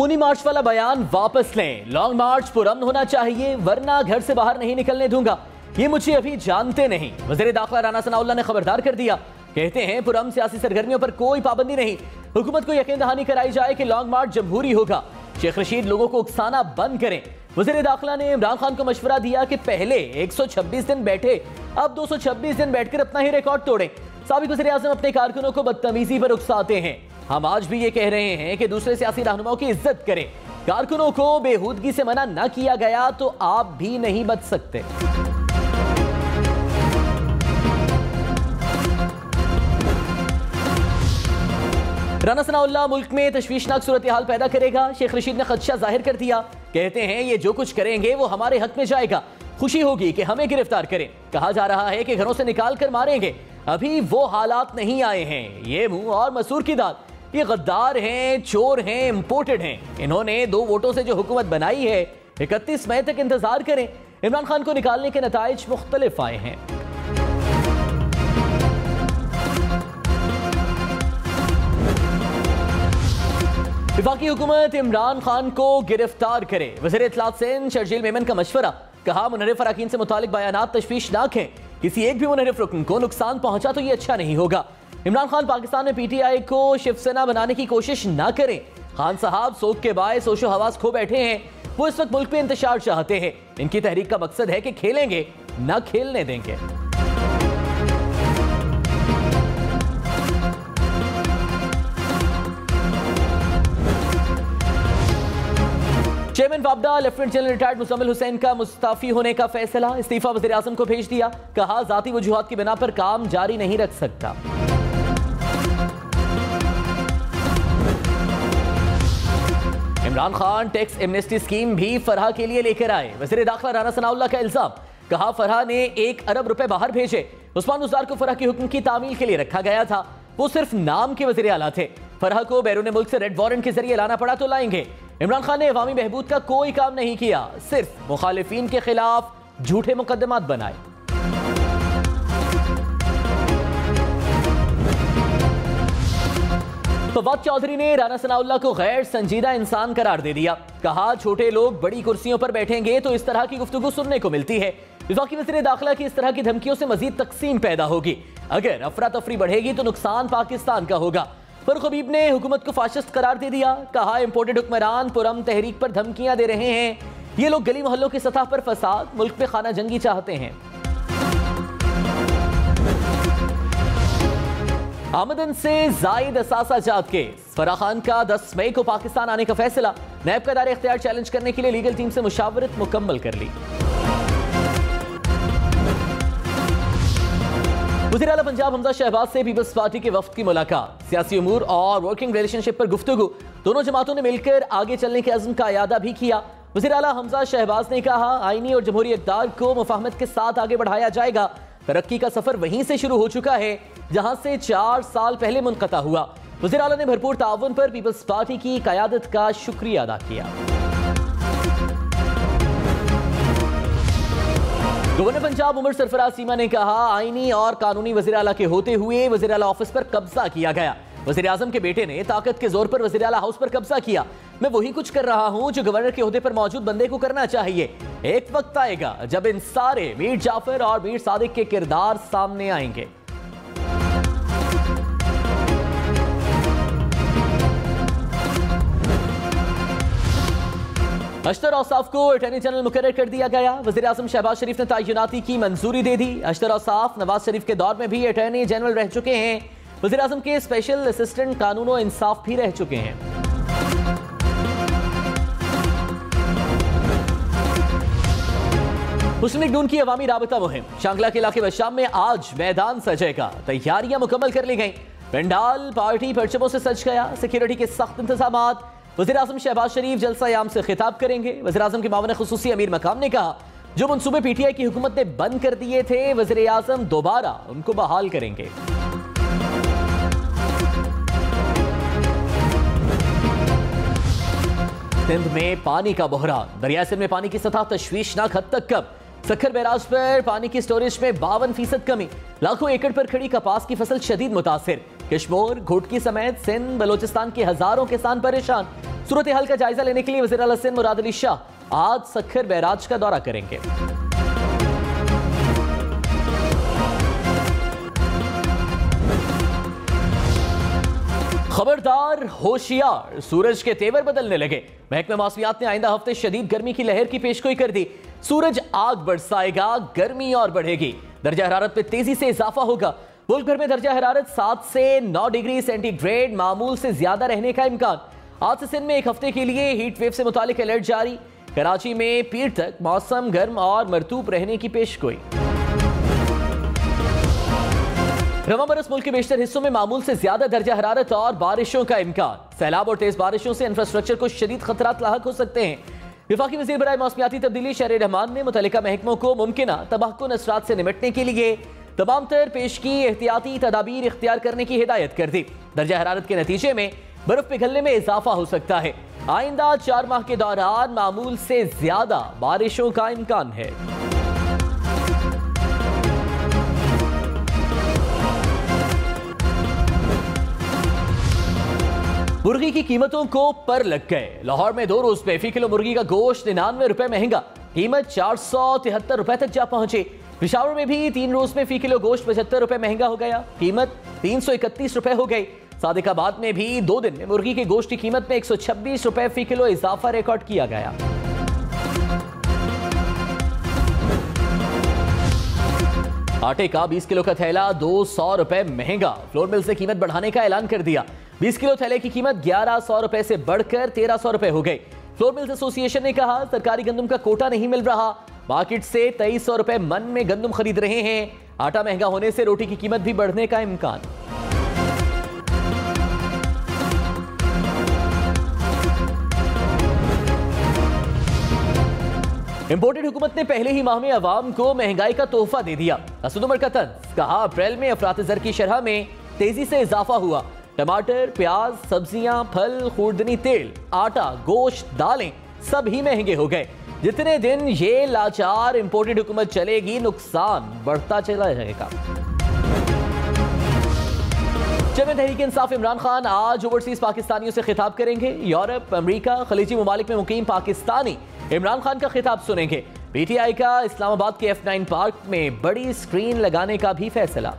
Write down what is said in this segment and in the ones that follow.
खूनी मार्च वाला बयान वापस लें। लॉन्ग मार्च पुरअमन होना चाहिए वरना घर से बाहर नहीं निकलने दूंगा। ये मुझे अभी जानते नहीं। वज़ीर दाखिला राना सनाउल्लाह ने खबरदार कर दिया। कहते हैं पुरअमन सियासी सरगर्मियों पर कोई पाबंदी नहीं। हुकूमत को यकीन दहानी कराई जाए कि लॉन्ग मार्च जमहूरी होगा। शेख रशीद लोगों को उकसाना बंद करें। वज़ीर दाखिला ने इमरान खान को मशवरा दिया कि पहले 126 दिन बैठे, अब 226 दिन बैठकर अपना ही रिकॉर्ड तोड़ें। साबिक़ वज़ीर आज़म अपने कारकुनों को बदतमीजी पर उकसाते हैं। हम आज भी ये कह रहे हैं कि दूसरे सियासी रहनुमाओं की इज्जत करें। कारकुनों को बेहूदगी से मना न किया गया तो आप भी नहीं बच सकते। राना सनाउल्लाह मुल्क में तशवीशनाक सूरत हाल पैदा करेगा। शेख रशीद ने खदशा जाहिर कर दिया। कहते हैं ये जो कुछ करेंगे वो हमारे हक में जाएगा। खुशी होगी कि हमें गिरफ्तार करें। कहा जा रहा है कि घरों से निकाल कर मारेंगे। अभी वो हालात नहीं आए हैं। ये मुंह और मसूर की दाल। ये गद्दार हैं, चोर हैं, इंपोर्टेड हैं। इन्होंने 2 वोटों से जो हुकूमत बनाई है, 31 मई तक इंतजार करें। इमरान खान को निकालने के नताइज मुख्तलिफ आए हैं। वफाकी हुकूमत इमरान खान को गिरफ्तार करे। वज़ीर इत्तलात सिंध शर्जील मेमन का मशवरा। कहा मुनहरिफ अरकान से मुतालिक बयानात तशवीशनाक हैं। किसी एक भी मुनहरिफ रुकन को नुकसान पहुंचा तो ये अच्छा नहीं होगा। इमरान खान पाकिस्तान में PTI को शिवसेना बनाने की कोशिश ना करें। खान साहब सोख के बायस होशो हवास खो बैठे हैं। वो इस वक्त मुल्क में इंतशार चाहते हैं। इनकी तहरीक का मकसद है कि खेलेंगे ना खेलने देंगे। चेयरमैन वापडा lieutenant general retired Muzammil Hussain का मुस्ताफी होने का फैसला। इस्तीफा वज़ीर आज़म को भेज दिया। कहा जाती वजूहात की बिना पर काम जारी नहीं रख सकता। Imran Khan tax amnesty scheme भी फरहा के लिए लेकर आए। वज़ीर दाखिला राना सनाउल्लाह का इल्जाम। कहा फरहा ने 1 अरब रुपए बाहर भेजे। उस्मान उज़्ज़ार को फरहा के हुक्म की तामील के लिए रखा गया था। वो सिर्फ नाम के वज़ीर आला थे। फरहा को बैरून मुल्क से रेड वारंट के जरिए लाना पड़ा तो लाएंगे। इमरान खान ने अवामी बहबूद का कोई काम नहीं किया। सिर्फ मुखालिफिन के खिलाफ झूठे मुकदमात बनाए। फवाद चौधरी ने राना सनाउल्लाह को गैर संजीदा इंसान करार दे दिया। कहा छोटे लोग बड़ी कुर्सियों पर बैठेंगे तो इस तरह की गुफ्तगू सुनने को मिलती है। वफाकी वज़ीर दाखिला की इस तरह की धमकियों से मजीद तकसीम पैदा होगी। अगर अफरा तफरी बढ़ेगी तो नुकसान पाकिस्तान का होगा। फरूख हबीब ने हुकूमत को फाशिस्ट करार दे दिया। कहा इंपोर्टेड हुक्मरान पुरअमन तहरीक पर धमकियां दे रहे हैं। ये लोग गली मोहल्लों की सतह पर फसाद, मुल्क में खाना जंगी चाहते हैं। आमदन से जायद असासा जात केस। फराह खान का 10 मई को पाकिस्तान आने का फैसला। नैब का दायरे इख्तियार चैलेंज करने के लिए लीगल टीम से मुशावरत मुकम्मल कर ली। वज़ीर आला पंजाब हमजा शहबाज से पीपल्स पार्टी के वफ्द की मुलाकात। सियासी उमूर और वर्किंग रिलेशनशिप पर गुफ्तगू। दोनों जमातों ने मिलकर आगे चलने के अज़्म का इयादा भी किया। वज़ीर आला हमजा शहबाज ने कहा आईनी और जमहूरी इक़्तिदार को मुफाहमत के साथ आगे बढ़ाया जाएगा। तरक्की का सफर वहीं से शुरू हो चुका है जहां से 4 साल पहले मुनक़ता हुआ। वज़ीर आला ने भरपूर ताउन पर पीपल्स पार्टी की क़यादत का शुक्रिया अदा किया। गवर्नर पंजाब उमर सरफराज सीमा ने कहा आईनी और कानूनी वज़ीर आला के होते हुए वज़ीर आला ऑफिस पर कब्जा किया गया। वज़ीर आज़म के बेटे ने ताकत के जोर पर वज़ीर आला हाउस पर कब्जा किया। मैं वही कुछ कर रहा हूं जो गवर्नर के ओहदे पर मौजूद बंदे को करना चाहिए। एक वक्त आएगा जब इन सारे मीर जाफर और मीर सादिक के किरदार सामने आएंगे। अशतर औसाफ को अटॉर्नी जनरल मुकर्रर कर दिया गया। वज़ीर आज़म शहबाज शरीफ ने तयनाती की मंजूरी दे दी। अशतर औसाफ नवाज शरीफ के दौर में भी अटॉर्नी जनरल रह चुके हैं। वज़ीर आज़म के स्पेशल असिस्टेंट कानून और इंसाफ भी रह चुके हैं। मुस्लिम लीग नून की अवामी राबता मुहिम। शांगला के इलाके बशाम में आज मैदान सजेगा। तैयारियां मुकम्मल कर ली गई। पंडाल पार्टी परचमों से सज गया। सिक्योरिटी के सख्त इंतजामात। वज़ीर आज़म शहबाज शरीफ जलसा याम से खिताब करेंगे। वज़ीर आज़म के मामले खुसूसी अमीर मकाम ने कहा जो मंसूबे PTI की हुकूमत ने बंद कर दिए थे वज़ीर आज़म दोबारा उनको बहाल करेंगे। सिंध में पानी का बहरान। दरिया सिंध में पानी की सतह तशवीशनाक हद तक कम। सखर बैराज पर पानी की स्टोरेज में 52% कमी। लाखों एकड़ पर खड़ी कपास की फसल शदीद मुतासिर। कश्मीर, घोटकी समेत सिंध बलोचिस्तान के हजारों किसान परेशान। सूरत हाल का जायजा लेने के लिए वज़ीर आला सिंध मुराद अली शाह आज सखर बैराज का दौरा करेंगे। खबरदार, होशियार, सूरज के तेवर बदलने लगे। महकमे मौसमियात ने आइंदा हफ्ते शदीद गर्मी की लहर की पेशगोई कर दी। सूरज आग बरसाएगा, गर्मी और बढ़ेगी, दर्जा हरारत में तेजी से इजाफा होगा। मुल्क भर में दर्जा हरारत 7 से 9 डिग्री सेंटीग्रेड मामूल से ज्यादा रहने का इम्कान। आज से सिंध में एक हफ्ते के लिए हीट वेव से मुतालिक अलर्ट जारी। कराची में पीर तक मौसम गर्म और मरतूब रहने की पेशगोई। रवां बरस मुल्क के बेशतर हिस्सों में मामूल से ज्यादा दर्जा हरारत और बारिशों का इम्कान। सैलाब और तेज बारिशों से इंफ्रास्ट्रक्चर को शदीद खतरात लाहक हो सकते हैं। विफाकी वज़ीर बराए मौसमियाती तब्दीली शहर रहमान ने मुतल्लिका महकमों को मुमकिना तबाहकुन असरात से निपटने के लिए तमाम तर पेशगी एहतियाती तदाबीर इख्तियार करने की हिदायत कर दी। दर्जा हरारत के नतीजे में बर्फ पिघलने में इजाफा हो सकता है। आइंदा 4 माह के दौरान मामूल से ज्यादा बारिशों का इम्कान है। मुर्गी की कीमतों को पर लग गए। लाहौर में 2 रोज में फी किलो मुर्गी का गोश्त 99 रुपए महंगा, कीमत 473 रुपए तक जा पहुंचे। पेशावर में भी 3 रोज में फी किलो गोश्त 75 रुपए महंगा हो गया, कीमत 331 रुपए हो गई। सादिकाबाद में भी 2 दिन में मुर्गी के गोश्त की कीमत में 126 रुपए फी किलो इजाफा रिकॉर्ड किया गया। आटे का 20 किलो का थैला 200 रुपए महंगा, फ्लोर मिल से कीमत बढ़ाने का ऐलान कर दिया। 20 किलो थैले की कीमत 1100 रुपए से बढ़कर 1300 रुपए हो गई। फ्लोर मिल्स एसोसिएशन ने कहा सरकारी गंदम का कोटा नहीं मिल रहा, मार्केट से 2300 रुपए मन में गंदम खरीद रहे हैं। आटा महंगा होने से रोटी की कीमत भी बढ़ने का इम्कान। इंपोर्टेड हुकूमत ने पहले ही माह में अवाम को महंगाई का तोहफा दे दिया। असद उमर का तंज, कहा अप्रैल में अफरात ज़र की शरह में तेजी से इजाफा हुआ। टमाटर, प्याज, सब्जियां, फल, खूरदनी तेल, आटा, गोश्त, दालें सब ही महंगे हो गए। जितने दिन ये लाचार इंपोर्टेड हुकूमत चलेगी नुकसान बढ़ता चला जाएगा। जमीयत तहरीक इंसाफ इमरान खान आज ओवरसीज पाकिस्तानियों से खिताब करेंगे। यूरोप, अमेरिका, खलीजी ममालिक में मुकीम पाकिस्तानी इमरान खान का खिताब सुनेंगे। पीटीआई का इस्लामाबाद के F9 पार्क में बड़ी स्क्रीन लगाने का भी फैसला।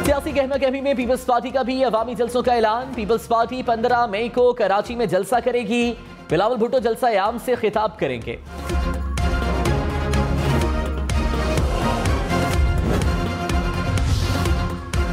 सियासी गहमा गहमी में पीपल्स पार्टी का भी अवामी जलसों का ऐलान। पीपल्स पार्टी 15 मई को कराची में जलसा करेगी। बिलावल भुट्टो जलसा याम से खिताब करेंगे।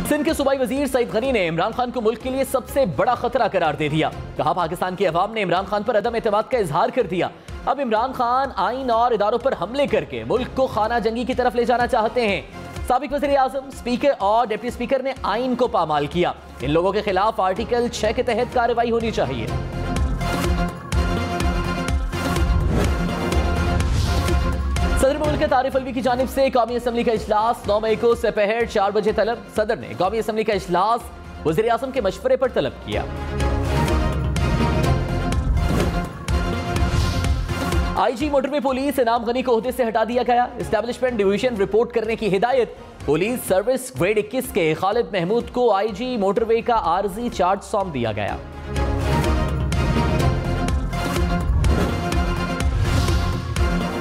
सिंध के सूबाई वजीर सईद गनी ने इमरान खान को मुल्क के लिए सबसे बड़ा खतरा करार दे दिया। कहा पाकिस्तान की अवाम ने इमरान खान पर अदम एतमाद का इजहार कर दिया। अब इमरान खान आइन और इदारों पर हमले करके मुल्क को खाना जंगी की तरफ ले जाना चाहते हैं। साबिक वज़ीर आज़म, स्पीकर और डिप्टी स्पीकर ने आइन को पामाल किया। इन लोगों के खिलाफ आर्टिकल 6 के तहत कार्रवाई होनी चाहिए। सदर मुल्क आरिफ अलवी की जानिब से कौमी असम्बली का इजलास 9 मई को दोपहर 4 बजे तलब। सदर ने कौमी असम्बली का इजलास वज़ीर आज़म के मशवरे पर तलब किया। आईजी मोटरवे पुलिस इनाम गनी को ओहदे से हटा दिया गया। एस्टैब्लिशमेंट डिवीजन रिपोर्ट करने की हिदायत। पुलिस सर्विस ग्रेड 21 के खालिद महमूद को आईजी मोटरवे का आर्जी चार्ज सौंप दिया गया।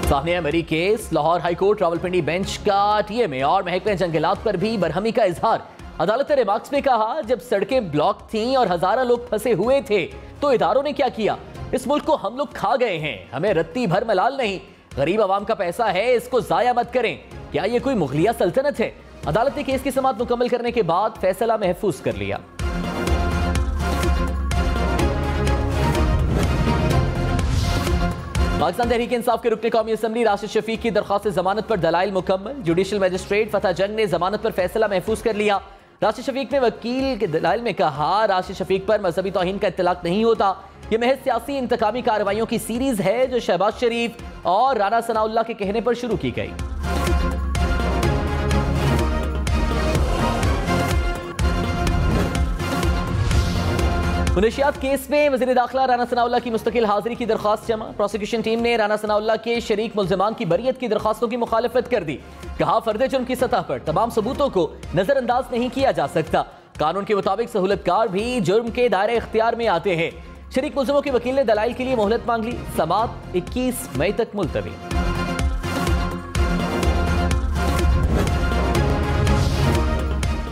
साहनिया मरी case, Lahore high court Rawalpindi bench का टीएमए और महकमे जंगलात पर भी बरहमी का इजहार। अदालत ने रिमार्क्स में कहा जब सड़कें ब्लॉक थीं और हजारों लोग फंसे हुए थे तो इदारों ने क्या किया। इस मुल्क को हम लोग खा गए हैं, हमें रत्ती भर मलाल नहीं। गरीब आवाम का पैसा है, इसको जाया मत करें। क्या ये कोई मुगलिया सल्तनत है। अदालत ने केस की समाअत मुकम्मल करने के बाद फैसला महफूज कर लिया। पाकिस्तान तहरीक इंसाफ के रुकने कौमी असम्बली राशिद शफीक की दरख्वास्त जमानत पर दलाइल मुकम्मल। जुडिशल मजिस्ट्रेट फतह जंग ने जमानत पर फैसला महफूज कर लिया। राशिद शफीक ने वकील के दलाइल में कहा राशिद शफीक पर मजहबी तौहीन का इत्तलाक नहीं होता। यह महज सियासी इंतकामी कार्रवाइयों की सीरीज है जो शहबाज शरीफ और राना सनाउल्लाह के कहने पर शुरू की गई। मुनशियात केस में वज़ीर दाखिला राना सनाउल्लाह की मुस्तकिल हाजिरी की दरख्वास्त जमा। प्रोसिक्यूशन टीम ने राना सनाउल्लाह के शरीक मुल्ज़िमान की बरियत की दरख्वास्तों की मुखालफत कर दी। कहा, फर्द जुर्म की सतह पर तमाम सबूतों को नजरअंदाज नहीं किया जा सकता। कानून के मुताबिक सहूलतकार भी जुर्म के दायरे इख्तियार में आते हैं। शरीक मुल्ज़िमों के वकील ने दलाइल के लिए मोहलत मांग ली। समाअत 21 मई तक मुलतवी।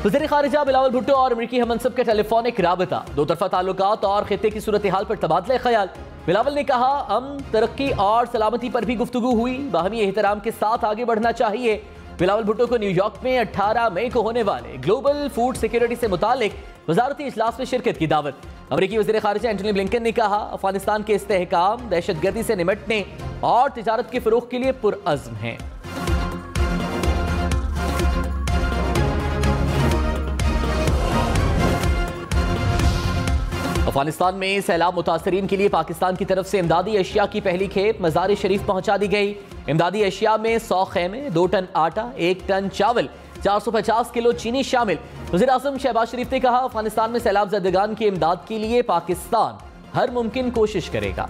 वज़ीर ख़ारिजा बिलावल भुट्टो और अमरीकी हममनसब का टेलीफोनिक राबता, दो तरफा ताल्लुकात और खित्ते की सूरत हाल पर तबादला ख्याल। बिलावल ने कहा, अमन, तरक्की और सलामती पर भी गुफ्तगू हुई। बाहमी एहतराम के साथ आगे बढ़ना चाहिए। बिलावल भुट्टो को न्यूयॉर्क में 18 मई को होने वाले ग्लोबल फूड सिक्योरिटी से मुतालिक वजारती इजलास में शिरकत की दावत। अमरीकी वज़ीर ख़ारिजा एंटनी ब्लिंकन ने कहा, अफगानिस्तान के इस्तेहकाम, दहशतगर्दी से निपटने और तिजारत के फ़रोग़ के लिए पुरअज़्म हैं। अफगानिस्तान में सैलाब मुतासरीन के लिए पाकिस्तान की तरफ से इमदादी अशिया की पहली खेप मज़ार शरीफ पहुंचा दी गई। इमदादी अशिया में 100 खेमे, 2 टन आटा, 1 टन चावल, 450 किलो चीनी शामिल। वज़ीर आज़म शहबाज शरीफ ने कहा, अफगानिस्तान में सैलाब ज़दगान की इमदाद के लिए पाकिस्तान हर मुमकिन कोशिश करेगा।